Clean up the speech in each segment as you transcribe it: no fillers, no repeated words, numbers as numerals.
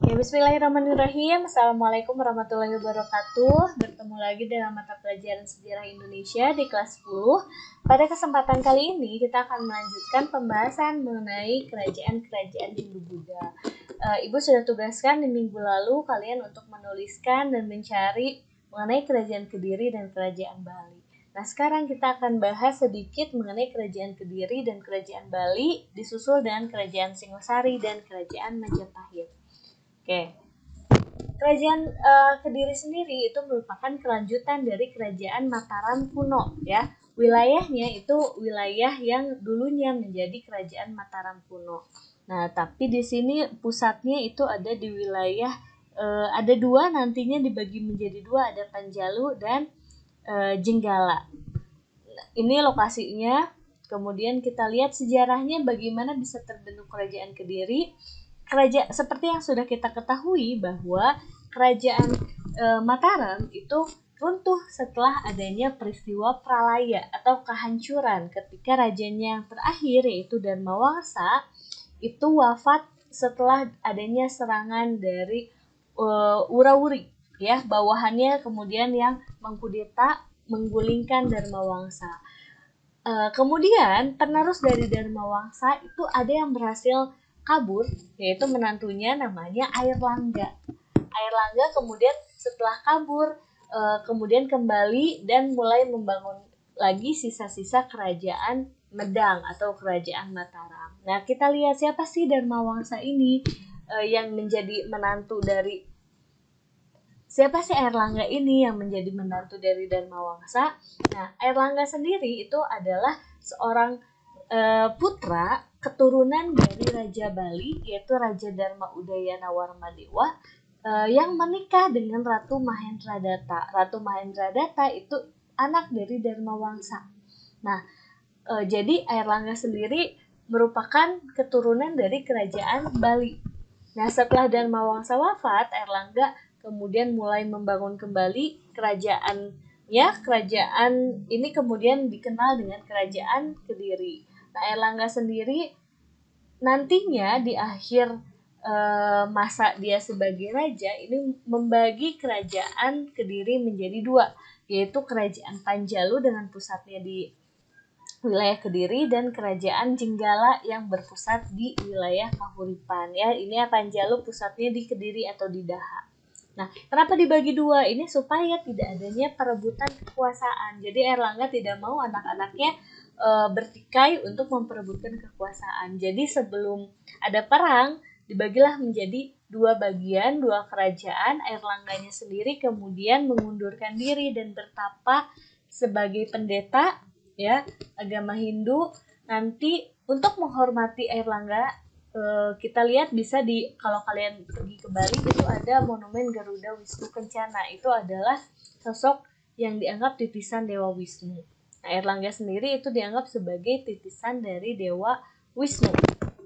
Ya, bismillahirrahmanirrahim. Assalamualaikum warahmatullahi wabarakatuh. Bertemu lagi dalam mata pelajaran Sejarah Indonesia di kelas 10. Pada kesempatan kali ini kita akan melanjutkan pembahasan mengenai kerajaan-kerajaan Hindu-Buddha. Ibu sudah tugaskan di minggu lalu kalian untuk menuliskan dan mencari mengenai kerajaan Kediri dan kerajaan Bali. Nah, sekarang kita akan bahas sedikit mengenai kerajaan Kediri dan kerajaan Bali, disusul dengan kerajaan Singosari dan kerajaan Majapahit. Oke, kerajaan Kediri sendiri itu merupakan kelanjutan dari kerajaan Mataram kuno, ya. Wilayahnya itu wilayah yang dulunya menjadi kerajaan Mataram kuno. Nah, tapi di sini pusatnya itu ada di wilayah ada dua, nantinya dibagi menjadi dua, ada Panjalu dan Jenggala. Ini lokasinya. Kemudian kita lihat sejarahnya bagaimana bisa terbentuk kerajaan Kediri. Kerajaan seperti yang sudah kita ketahui bahwa kerajaan Mataram itu runtuh setelah adanya peristiwa pralaya atau kehancuran ketika rajanya yang terakhir yaitu Dharmawangsa itu wafat setelah adanya serangan dari Urawuri, ya, bawahannya kemudian yang mengkudeta menggulingkan Dharmawangsa. Kemudian penerus dari Dharmawangsa itu ada yang berhasil kabur, yaitu menantunya namanya Airlangga. Airlangga kemudian setelah kabur, kemudian kembali dan mulai membangun lagi sisa-sisa kerajaan Medang atau kerajaan Mataram. Nah, kita lihat siapa sih Dharmawangsa ini yang menjadi menantu dari siapa sih Airlangga ini yang menjadi menantu dari Dharmawangsa? Nah, Airlangga sendiri itu adalah seorang putra keturunan dari Raja Bali, yaitu Raja Dharma Udayana Warmadewa, yang menikah dengan Ratu Mahendradatta. Ratu Mahendradatta itu anak dari Dharmawangsa. Nah, jadi Airlangga sendiri merupakan keturunan dari kerajaan Bali. Nah, setelah Dharmawangsa wafat, Airlangga kemudian mulai membangun kembali kerajaannya. Kerajaan ini kemudian dikenal dengan Kerajaan Kediri. Nah, Airlangga sendiri nantinya di akhir masa dia sebagai raja ini membagi kerajaan Kediri menjadi dua, yaitu Kerajaan Panjalu dengan pusatnya di wilayah Kediri dan kerajaan Jenggala yang berpusat di wilayah Kahuripan, ya. Ini Panjalu pusatnya di Kediri atau di Daha. Nah, kenapa dibagi dua? Ini supaya tidak adanya perebutan kekuasaan. Jadi Airlangga tidak mau anak-anaknya bertikai untuk memperebutkan kekuasaan. Jadi sebelum ada perang, dibagilah menjadi dua bagian, dua kerajaan. Airlangganya sendiri kemudian mengundurkan diri dan bertapa sebagai pendeta, ya, agama Hindu. Nanti untuk menghormati Airlangga, kita lihat bisa kalau kalian pergi ke Bali itu ada monumen Garuda Wisnu Kencana. Itu adalah sosok yang dianggap titisan Dewa Wisnu. Nah, Airlangga sendiri itu dianggap sebagai titisan dari Dewa Wisnu.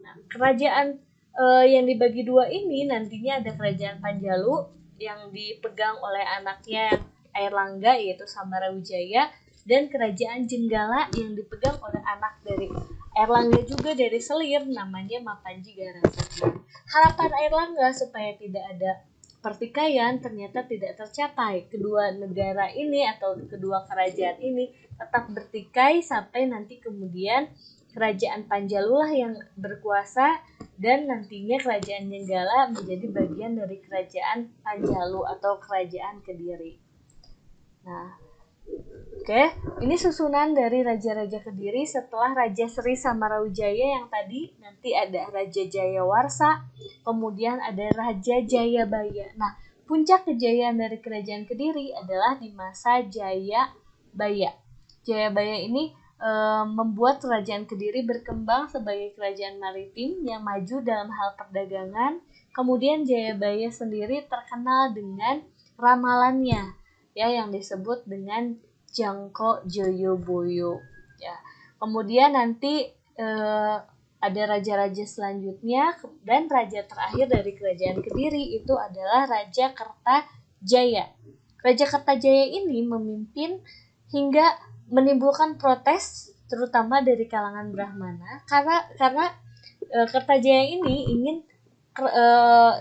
Nah, kerajaan yang dibagi dua ini nantinya ada Kerajaan Panjalu yang dipegang oleh anaknya Airlangga yaitu Samarawijaya, dan Kerajaan Jenggala yang dipegang oleh anak dari Airlangga juga dari Selir namanya Mapanji Garasana. Harapan Airlangga supaya tidak ada pertikaian ternyata tidak tercapai. Kedua negara ini atau kedua kerajaan ini tetap bertikai sampai nanti kemudian Kerajaan Panjalu lah yang berkuasa dan nantinya Kerajaan Jenggala menjadi bagian dari Kerajaan Panjalu atau Kerajaan Kediri. Nah, oke, ini susunan dari Raja-Raja Kediri setelah Raja Sri Samarawijaya yang tadi, nanti ada Raja Jayawarsa, kemudian ada Raja Jayabaya. Nah, puncak kejayaan dari Kerajaan Kediri adalah di masa Jayabaya. Jayabaya ini membuat Kerajaan Kediri berkembang sebagai kerajaan maritim yang maju dalam hal perdagangan. Kemudian Jayabaya sendiri terkenal dengan ramalannya, ya, yang disebut dengan Jangko Joyoboyo, ya. Kemudian nanti ada raja-raja selanjutnya dan raja terakhir dari Kerajaan Kediri itu adalah Raja Kertajaya. Raja Kertajaya ini memimpin hingga menimbulkan protes terutama dari kalangan Brahmana karena Kertajaya ini ingin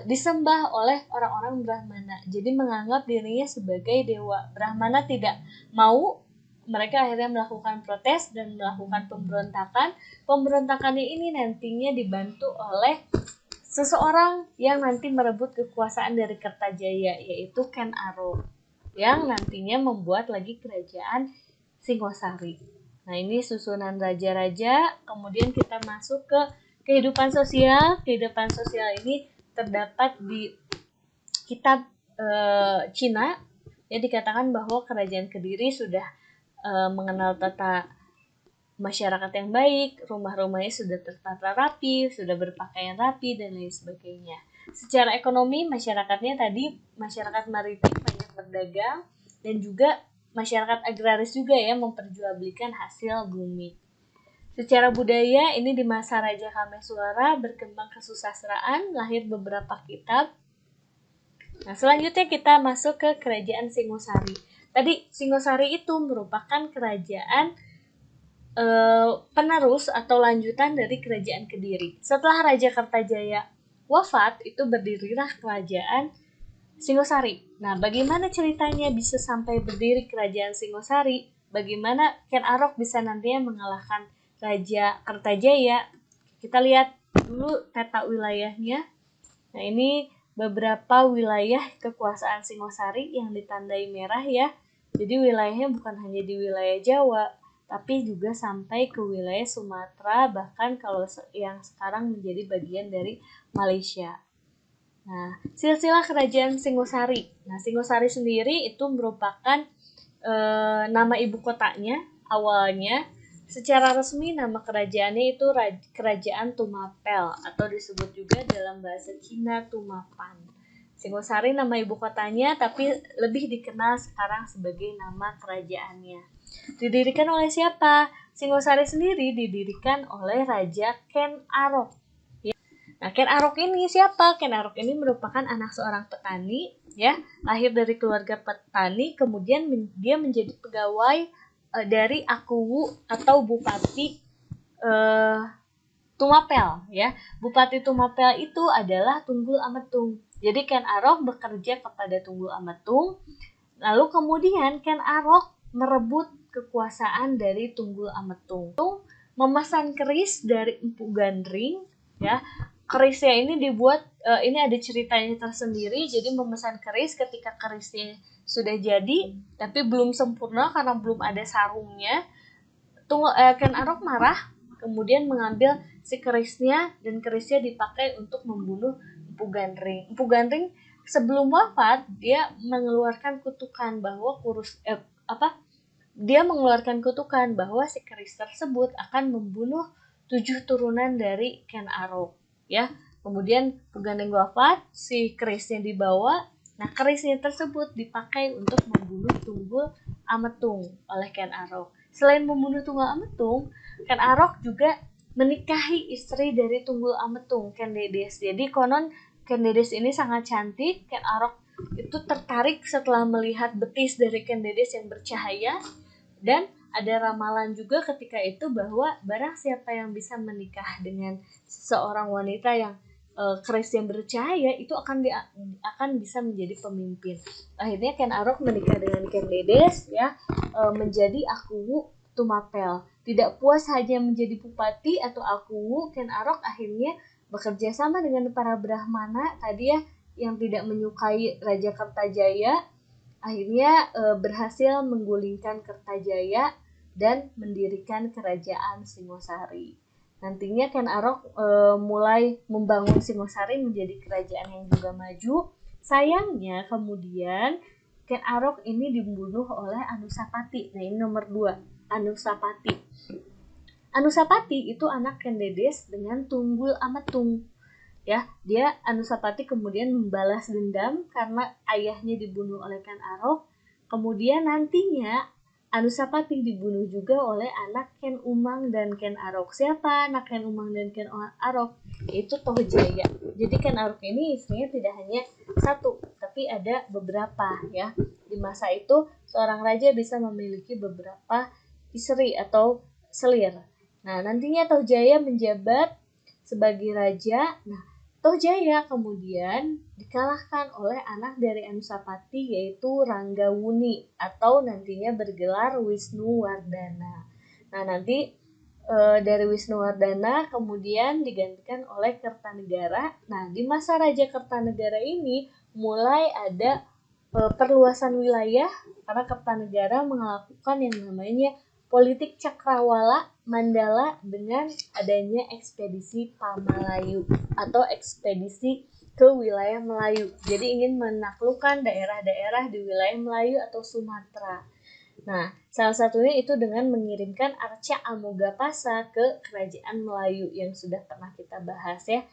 disembah oleh orang-orang Brahmana. Jadi menganggap dirinya sebagai dewa. Brahmana tidak mau, mereka akhirnya melakukan protes dan melakukan pemberontakan. Pemberontakannya ini nantinya dibantu oleh seseorang yang nanti merebut kekuasaan dari Kertajaya, yaitu Ken Arok, yang nantinya membuat lagi kerajaan Singosari. Nah, ini susunan raja-raja. Kemudian kita masuk ke kehidupan sosial. Kehidupan sosial ini terdapat di kitab Cina. Ya, dikatakan bahwa kerajaan Kediri sudah mengenal tata masyarakat yang baik, rumah-rumahnya sudah tertata rapi, sudah berpakaian rapi, dan lain sebagainya. Secara ekonomi, masyarakatnya tadi masyarakat maritim, banyak berdagang, dan juga masyarakat agraris juga ya, memperjualbelikan hasil bumi. Secara budaya, ini di masa Raja Kameswara berkembang kesusastraan, lahir beberapa kitab. Nah, selanjutnya kita masuk ke kerajaan Singosari. Tadi Singosari itu merupakan kerajaan penerus atau lanjutan dari kerajaan Kediri. Setelah Raja Kertajaya wafat, itu berdirilah kerajaan Singosari. Nah, bagaimana ceritanya bisa sampai berdiri kerajaan Singosari? Bagaimana Ken Arok bisa nantinya mengalahkan Raja Kertajaya? Kita lihat dulu peta wilayahnya. Nah, ini beberapa wilayah kekuasaan Singosari yang ditandai merah ya. Jadi wilayahnya bukan hanya di wilayah Jawa, tapi juga sampai ke wilayah Sumatera, bahkan kalau yang sekarang menjadi bagian dari Malaysia. Nah, silsilah kerajaan Singosari. Nah, Singosari sendiri itu merupakan nama ibu kotanya awalnya. Secara resmi nama kerajaannya itu Kerajaan Tumapel, atau disebut juga dalam bahasa Cina Tumapan. Singosari nama ibu kotanya, tapi lebih dikenal sekarang sebagai nama kerajaannya. Didirikan oleh siapa? Singosari sendiri didirikan oleh Raja Ken Arok. Nah, Ken Arok ini siapa? Ken Arok ini merupakan anak seorang petani, ya, lahir dari keluarga petani, kemudian dia menjadi pegawai dari Akuwu atau Bupati Tumapel, ya. Bupati Tumapel itu adalah Tunggul Ametung. Jadi Ken Arok bekerja kepada Tunggul Ametung, lalu kemudian Ken Arok merebut kekuasaan dari Tunggul Ametung, memesan keris dari Empu Gandring, ya. Kerisnya ini dibuat, ini ada ceritanya tersendiri. Jadi memesan keris, ketika kerisnya sudah jadi tapi belum sempurna karena belum ada sarungnya, Ken Arok marah, kemudian mengambil si kerisnya, dan kerisnya dipakai untuk membunuh Empu Gandring. Empu Gandring sebelum wafat dia mengeluarkan kutukan bahwa dia mengeluarkan kutukan bahwa si keris tersebut akan membunuh 7 turunan dari Ken Arok, ya. Kemudian Empu Gandring wafat, si kerisnya dibawa. Nah, kerisnya tersebut dipakai untuk membunuh Tunggul Ametung oleh Ken Arok. Selain membunuh Tunggul Ametung, Ken Arok juga menikahi istri dari Tunggul Ametung, Ken Dedes. Jadi konon Ken Dedes ini sangat cantik. Ken Arok itu tertarik setelah melihat betis dari Ken Dedes yang bercahaya, dan ada ramalan juga ketika itu bahwa barang siapa yang bisa menikah dengan seorang wanita yang keris yang bercahaya, itu akan bisa menjadi pemimpin. Akhirnya Ken Arok menikah dengan Ken Dedes, ya, menjadi Akuwu Tumapel. Tidak puas hanya menjadi bupati atau Akuwu, Ken Arok akhirnya bekerja sama dengan para Brahmana tadi ya, yang tidak menyukai Raja Kertajaya. Akhirnya berhasil menggulingkan Kertajaya dan mendirikan kerajaan Singosari. Nantinya Ken Arok mulai membangun Singosari menjadi kerajaan yang juga maju. Sayangnya kemudian Ken Arok ini dibunuh oleh Anusapati. Nah, ini nomor 2, Anusapati. Anusapati itu anak Ken Dedes dengan Tunggul Ametung. Ya, dia Anusapati kemudian membalas dendam karena ayahnya dibunuh oleh Ken Arok. Kemudian nantinya Anusapati dibunuh juga oleh anak Ken Umang dan Ken Arok. Siapa anak Ken Umang dan Ken Arok? Yaitu Tohjaya. Jadi Ken Arok ini istrinya tidak hanya satu, tapi ada beberapa, ya. Di masa itu seorang raja bisa memiliki beberapa istri atau selir. Nah, nantinya Tohjaya menjabat sebagai raja. Nah, Tohjaya kemudian dikalahkan oleh anak dari Anusapati yaitu Ranggawuni atau nantinya bergelar Wisnuwardana. Nah, nanti dari Wisnuwardana kemudian digantikan oleh Kertanegara. Nah, di masa Raja Kertanegara ini mulai ada perluasan wilayah karena Kertanegara melakukan yang namanya politik cakrawala Mandala dengan adanya ekspedisi Pamalayu atau ekspedisi ke wilayah Melayu. Jadi ingin menaklukkan daerah-daerah di wilayah Melayu atau Sumatera. Nah, salah satunya itu dengan mengirimkan Arca Amogapasa ke kerajaan Melayu yang sudah pernah kita bahas ya.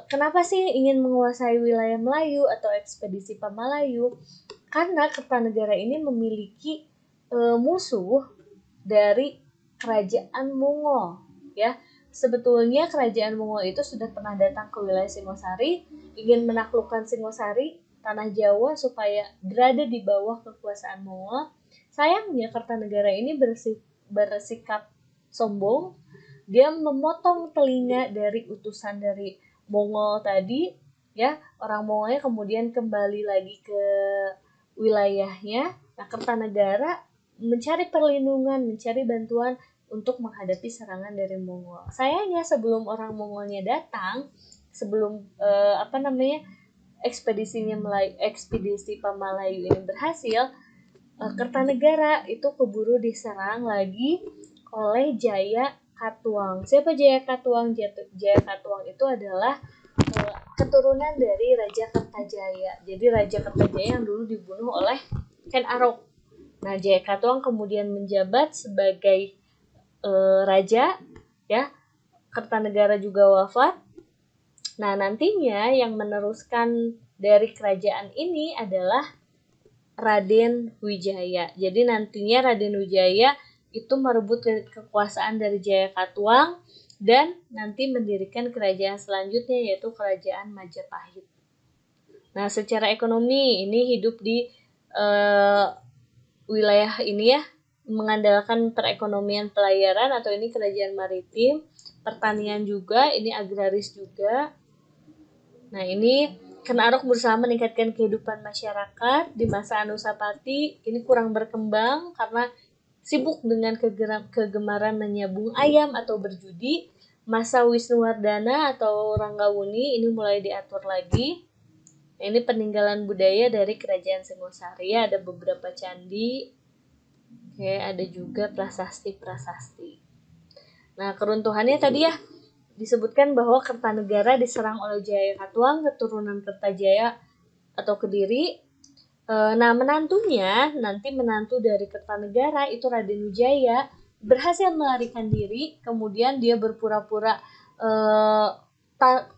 Kenapa sih ingin menguasai wilayah Melayu atau ekspedisi Pamalayu? Karena Kertanegara ini memiliki musuh dari kerajaan Mongol ya. Sebetulnya kerajaan Mongol itu sudah pernah datang ke wilayah Singosari, ingin menaklukkan Singosari, tanah Jawa supaya berada di bawah kekuasaan Mongol. Sayangnya Kertanegara ini bersikap sombong. Dia memotong telinga dari utusan dari Mongol tadi ya. Orang Mongolnya kemudian kembali lagi ke wilayahnya. Nah, Kertanegara mencari perlindungan, mencari bantuan untuk menghadapi serangan dari Mongol. Sayangnya sebelum orang Mongolnya datang, sebelum ekspedisi Pamalayu ini berhasil, Kertanegara itu keburu diserang lagi oleh Jaya Katuang. Siapa Jaya Katuang? Jaya Katuang itu adalah keturunan dari Raja Kertajaya. Jadi Raja Kertajaya yang dulu dibunuh oleh Ken Arok. Nah, Jaya Katuang kemudian menjabat sebagai raja, ya. Kertanegara juga wafat. Nah, nantinya yang meneruskan dari kerajaan ini adalah Raden Wijaya. Jadi nantinya Raden Wijaya itu merebut kekuasaan dari Jaya Katuang dan nanti mendirikan kerajaan selanjutnya yaitu kerajaan Majapahit. Nah, secara ekonomi ini hidup di wilayah ini ya, mengandalkan perekonomian pelayaran atau ini kerajaan maritim, pertanian juga, ini agraris juga. Nah, ini Ken Arok berusaha meningkatkan kehidupan masyarakat di masa Anusapati. Ini kurang berkembang karena sibuk dengan kegemaran menyabung ayam atau berjudi. Masa Wisnuwardana atau Ranggawuni ini mulai diatur lagi. Nah, ini peninggalan budaya dari kerajaan Singosari. Ada beberapa candi. Oke, ada juga prasasti-prasasti. Nah, keruntuhannya tadi ya disebutkan bahwa Kertanegara diserang oleh Jaya Katuang, keturunan Kertajaya atau Kediri. Nah, menantu dari Kertanegara itu Raden Wijaya berhasil melarikan diri, kemudian dia berpura-pura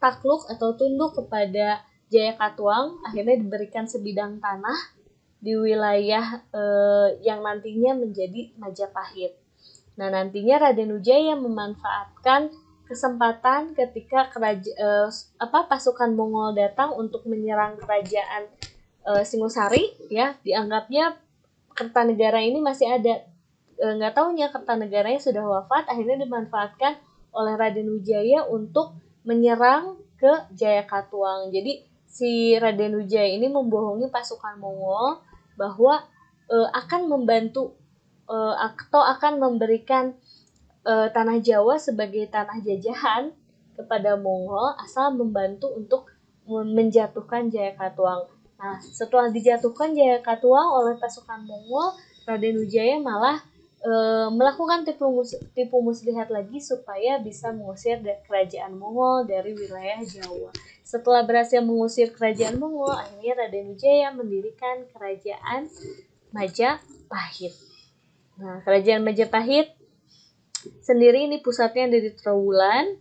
takluk atau tunduk kepada Jaya Katuang, akhirnya diberikan sebidang tanah di wilayah yang nantinya menjadi Majapahit. Nah, nantinya Raden Wijaya memanfaatkan kesempatan ketika pasukan Mongol datang untuk menyerang kerajaan Singosari ya, dianggapnya Kertanegara ini masih ada. Nggak taunya Kertanegaranya sudah wafat, akhirnya dimanfaatkan oleh Raden Wijaya untuk menyerang ke Jaya Katuang. Jadi si Raden Wijaya ini membohongi pasukan Mongol bahwa akan membantu atau akan memberikan tanah Jawa sebagai tanah jajahan kepada Mongol asal membantu untuk menjatuhkan Jaya Katuang. Nah, setelah dijatuhkan Jaya Katuang oleh pasukan Mongol, Raden Wijaya malah melakukan tipu muslihat lagi supaya bisa mengusir kerajaan Mongol dari wilayah Jawa. Setelah berhasil mengusir kerajaan Mongol, akhirnya Raden Wijaya mendirikan kerajaan Majapahit. Nah, kerajaan Majapahit sendiri ini pusatnya ada di Trowulan.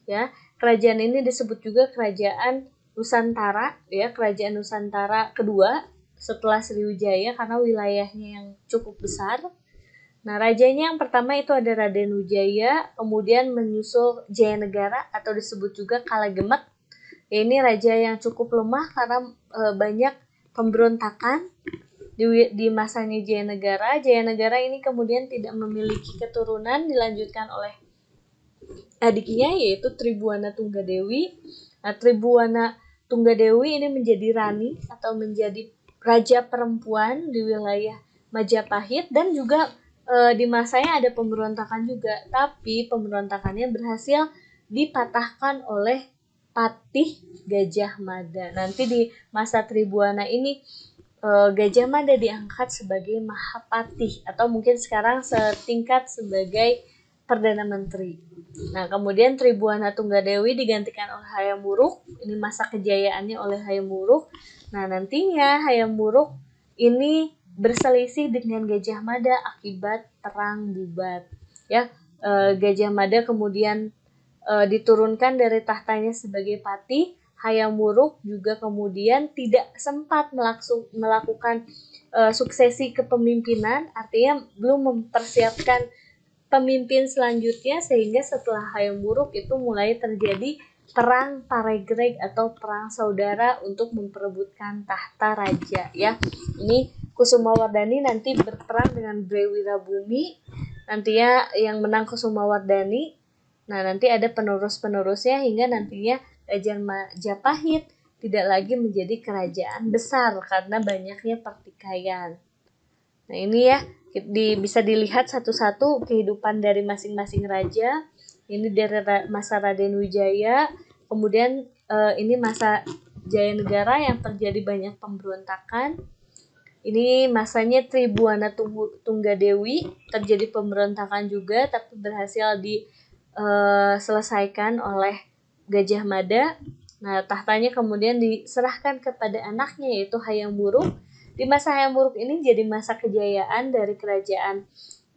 Ya, kerajaan ini disebut juga kerajaan Nusantara, ya, kerajaan Nusantara kedua setelah Sriwijaya karena wilayahnya yang cukup besar. Nah, rajanya yang pertama itu ada Raden Wijaya, kemudian menyusul Jayanegara atau disebut juga Kalagemet. Ya, ini raja yang cukup lemah karena banyak pemberontakan di masanya Jayanegara. Jayanegara ini kemudian tidak memiliki keturunan, dilanjutkan oleh adiknya yaitu Tribhuwana Tunggadewi. Nah, Tribhuwana Tunggadewi ini menjadi rani atau menjadi raja perempuan di wilayah Majapahit, dan juga di masanya ada pemberontakan juga, tapi pemberontakannya berhasil dipatahkan oleh Patih Gajah Mada. Nanti di masa Tribhuwana ini Gajah Mada diangkat sebagai Mahapatih, atau mungkin sekarang setingkat sebagai Perdana Menteri. Nah, kemudian Tribhuwana Tunggadewi digantikan oleh Hayam Wuruk. Ini masa kejayaannya oleh Hayam Wuruk. Nah, nantinya Hayam Wuruk ini berselisih dengan Gajah Mada akibat perang Bubat. Ya, Gajah Mada kemudian diturunkan dari tahtanya sebagai patih. Hayam Wuruk juga kemudian tidak sempat melakukan suksesi kepemimpinan, artinya belum mempersiapkan pemimpin selanjutnya, sehingga setelah Hayam Wuruk itu mulai terjadi perang Paregreg atau perang saudara untuk memperebutkan tahta raja, ya. Ini Kusumawardhani nanti berperang dengan Brewirabumi, nantinya yang menang Kusumawardhani. Nah, nanti ada penerus-penerusnya hingga nantinya Kerajaan Majapahit tidak lagi menjadi kerajaan besar karena banyaknya pertikaian. Nah, ini ya, bisa dilihat satu-satu kehidupan dari masing-masing raja. Ini dari masa Raden Wijaya, kemudian ini masa Jaya Negara yang terjadi banyak pemberontakan. Ini masanya Tribhuwana Tunggadewi, terjadi pemberontakan juga, tapi berhasil diselesaikan oleh Gajah Mada. Nah, tahtanya kemudian diserahkan kepada anaknya yaitu Hayam Wuruk. Di masa Hayam Wuruk ini jadi masa kejayaan dari kerajaan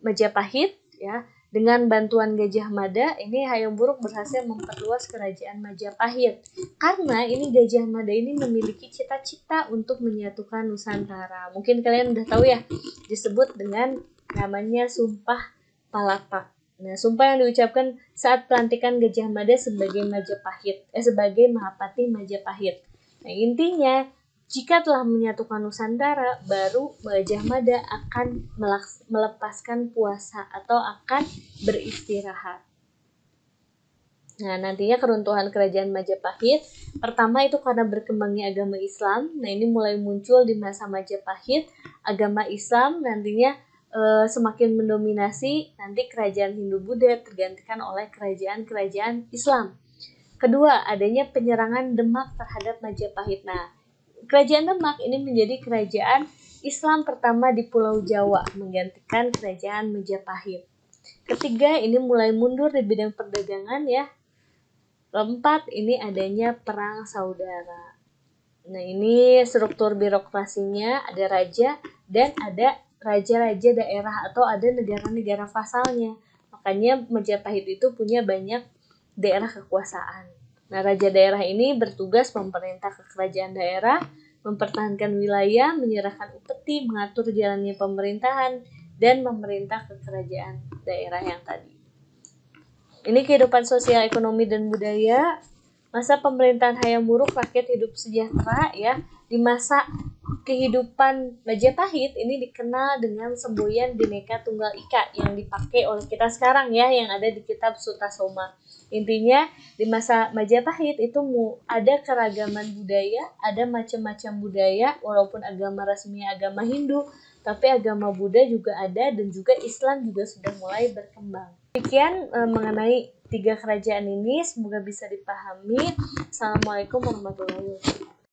Majapahit, ya. Dengan bantuan Gajah Mada, ini Hayam Wuruk berhasil memperluas kerajaan Majapahit. Karena ini Gajah Mada ini memiliki cita-cita untuk menyatukan Nusantara. Mungkin kalian udah tahu ya, disebut dengan namanya Sumpah Palapa. Nah, sumpah yang diucapkan saat pelantikan Gajah Mada sebagai sebagai Mahapatih Majapahit. Nah, intinya jika telah menyatukan Nusantara, baru Gajah Mada akan melepaskan puasa atau akan beristirahat. Nah, nantinya keruntuhan kerajaan Majapahit, pertama itu karena berkembangnya agama Islam. Nah, ini mulai muncul di masa Majapahit, agama Islam nantinya semakin mendominasi, nanti kerajaan Hindu-Buddha tergantikan oleh kerajaan-kerajaan Islam. Kedua, adanya penyerangan Demak terhadap Majapahit. Nah, kerajaan Demak ini menjadi kerajaan Islam pertama di Pulau Jawa, menggantikan kerajaan Majapahit. Ketiga, ini mulai mundur di bidang perdagangan, ya. Keempat, ini adanya perang saudara. Nah, ini struktur birokrasinya, ada raja dan ada raja-raja daerah atau ada negara-negara vasalnya. Makanya Majapahit itu punya banyak daerah kekuasaan. Nah, raja daerah ini bertugas memerintah ke kerajaan daerah, mempertahankan wilayah, menyerahkan upeti, mengatur jalannya pemerintahan, dan memerintah ke kerajaan daerah yang tadi. Ini kehidupan sosial, ekonomi, dan budaya. Masa pemerintahan Hayam Wuruk rakyat hidup sejahtera, ya. Di masa kehidupan Majapahit ini dikenal dengan semboyan Bhinneka Tunggal Ika yang dipakai oleh kita sekarang, ya, yang ada di kitab Sutasoma. Intinya di masa Majapahit itu ada keragaman budaya, ada macam-macam budaya, walaupun agama resminya agama Hindu, tapi agama Buddha juga ada, dan juga Islam juga sudah mulai berkembang. Demikian mengenai 3 kerajaan ini, semoga bisa dipahami. Assalamualaikum warahmatullahi wabarakatuh.